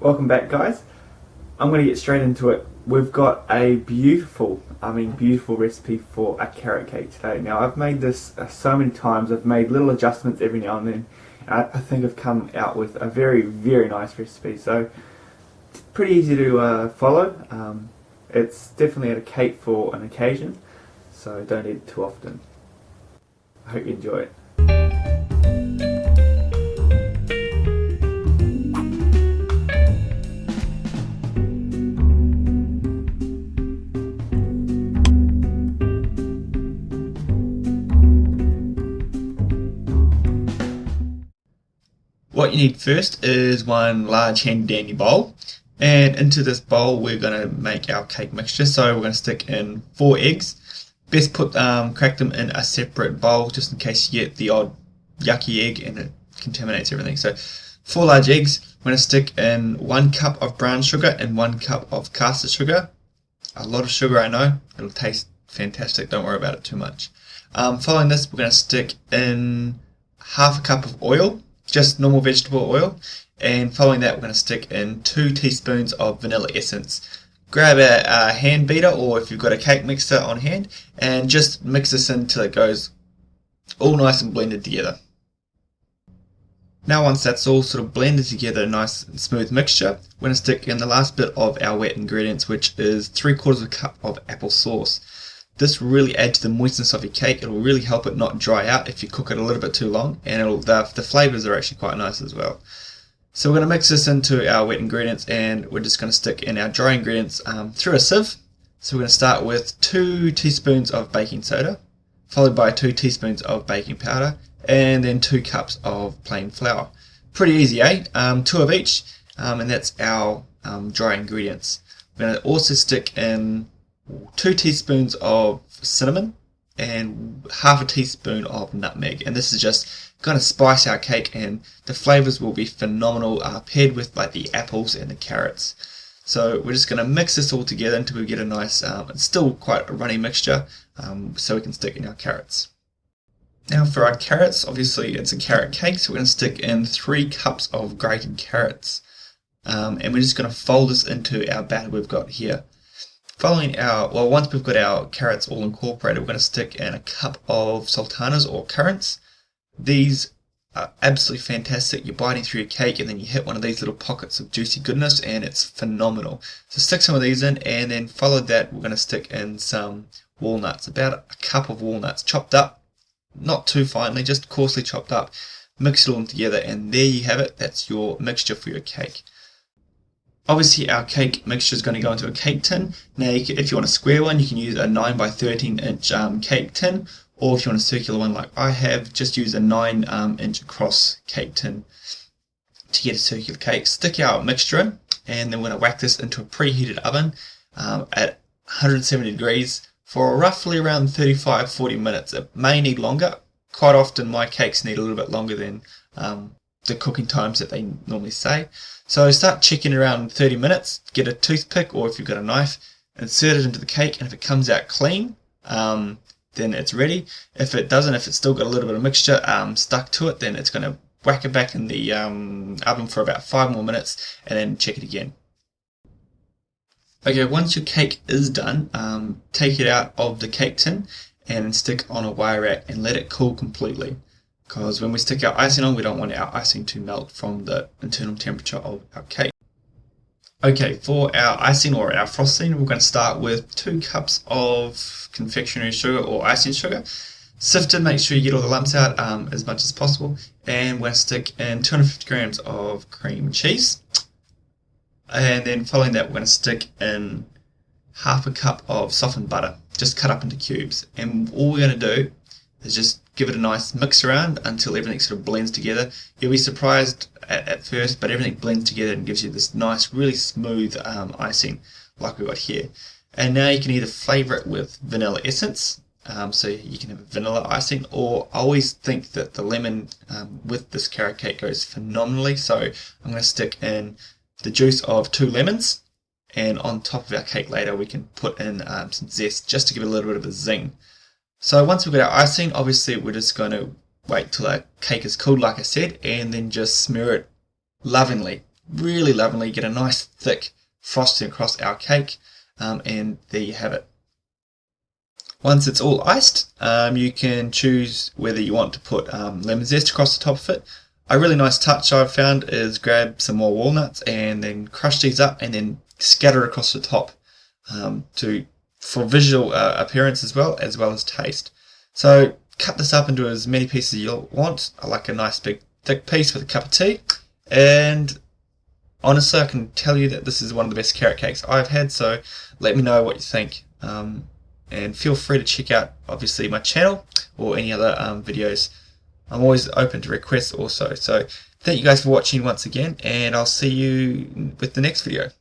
Welcome back, guys. I'm going to get straight into it. We've got a beautiful recipe for a carrot cake today. Now, I've made this so many times. I've made little adjustments every now and then. I think I've come out with a very, very nice recipe. So, it's pretty easy to follow. It's definitely a cake for an occasion, so don't eat it too often. I hope you enjoy it. What you need first is one large handy dandy bowl, and into this bowl we're going to make our cake mixture. So we're going to stick in 4 eggs. Best crack them in a separate bowl just in case you get the odd yucky egg and it contaminates everything. So 4 large eggs. We're going to stick in 1 cup of brown sugar and 1 cup of caster sugar. A lot of sugar, I know. It'll taste fantastic, don't worry about it too much. Following this, we're going to stick in half a cup of oil, just normal vegetable oil, and following that we're going to stick in 2 teaspoons of vanilla essence. Grab a hand beater, or if you've got a cake mixer on hand, and just mix this until it goes all nice and blended together. Now once that's all sort of blended together, a nice and smooth mixture, we're going to stick in the last bit of our wet ingredients, which is 3/4 cup of apple sauce. This will really add to the moistness of your cake. It will really help it not dry out if you cook it a little bit too long, and the flavours are actually quite nice as well. So we're going to mix this into our wet ingredients, and we're just going to stick in our dry ingredients through a sieve. So we're going to start with 2 teaspoons of baking soda, followed by 2 teaspoons of baking powder, and then 2 cups of plain flour. Pretty easy, eh? 2 of each, and that's our dry ingredients. We're going to also stick in 2 teaspoons of cinnamon and half a teaspoon of nutmeg, and this is just going to spice our cake, and the flavors will be phenomenal paired with like the apples and the carrots. So we're just going to mix this all together until we get a nice, it's still quite a runny mixture, so we can stick in our carrots. Now for our carrots, obviously it's a carrot cake, so we're going to stick in 3 cups of grated carrots, and we're just going to fold this into our batter we've got here. Once we've got our carrots all incorporated, we're going to stick in a cup of sultanas or currants. These are absolutely fantastic. You're biting through your cake and then you hit one of these little pockets of juicy goodness, and it's phenomenal. So stick some of these in, and then follow that we're going to stick in some walnuts, about a cup of walnuts chopped up, not too finely, just coarsely chopped up. Mix it all together, and there you have it. That's your mixture for your cake. Obviously our cake mixture is going to go into a cake tin. Now if you want a square one, you can use a 9 by 13 inch cake tin, or if you want a circular one like I have, just use a 9 inch across cake tin to get a circular cake. Stick our mixture in, and then we're going to whack this into a preheated oven at 170 degrees for roughly around 35-40 minutes. It may need longer. Quite often my cakes need a little bit longer than the cooking times that they normally say. So start checking around 30 minutes, get a toothpick, or if you've got a knife, insert it into the cake, and if it comes out clean, then it's ready. If it doesn't, if it's still got a little bit of mixture stuck to it, then it's going to whack it back in the oven for about 5 more minutes, and then check it again. Okay, once your cake is done, take it out of the cake tin and stick on a wire rack and let it cool completely. Because when we stick our icing on, we don't want our icing to melt from the internal temperature of our cake. Okay, for our icing or our frosting, we're going to start with 2 cups of confectionery sugar or icing sugar. Sift it, make sure you get all the lumps out as much as possible. And we're going to stick in 250 grams of cream cheese. And then following that, we're going to stick in half a cup of softened butter, just cut up into cubes. And all we're going to do is just give it a nice mix around until everything sort of blends together. You'll be surprised at first, but everything blends together and gives you this nice, really smooth icing like we've got here. And now you can either flavour it with vanilla essence, so you can have a vanilla icing, or I always think that the lemon with this carrot cake goes phenomenally. So I'm going to stick in the juice of 2 lemons, and on top of our cake later we can put in some zest just to give it a little bit of a zing. So once we've got our icing, obviously we're just going to wait till our cake is cooled like I said, and then just smear it lovingly really lovingly, get a nice thick frosting across our cake, and there you have it. Once it's all iced, you can choose whether you want to put lemon zest across the top of it. A really nice touch I've found is grab some more walnuts and then crush these up and then scatter across the top for visual appearance as well as taste. So cut this up into as many pieces as you'll want. I like a nice big thick piece with a cup of tea, and honestly I can tell you that this is one of the best carrot cakes I've had, so let me know what you think. And feel free to check out obviously my channel or any other videos. I'm always open to requests also. So thank you guys for watching once again, and I'll see you with the next video.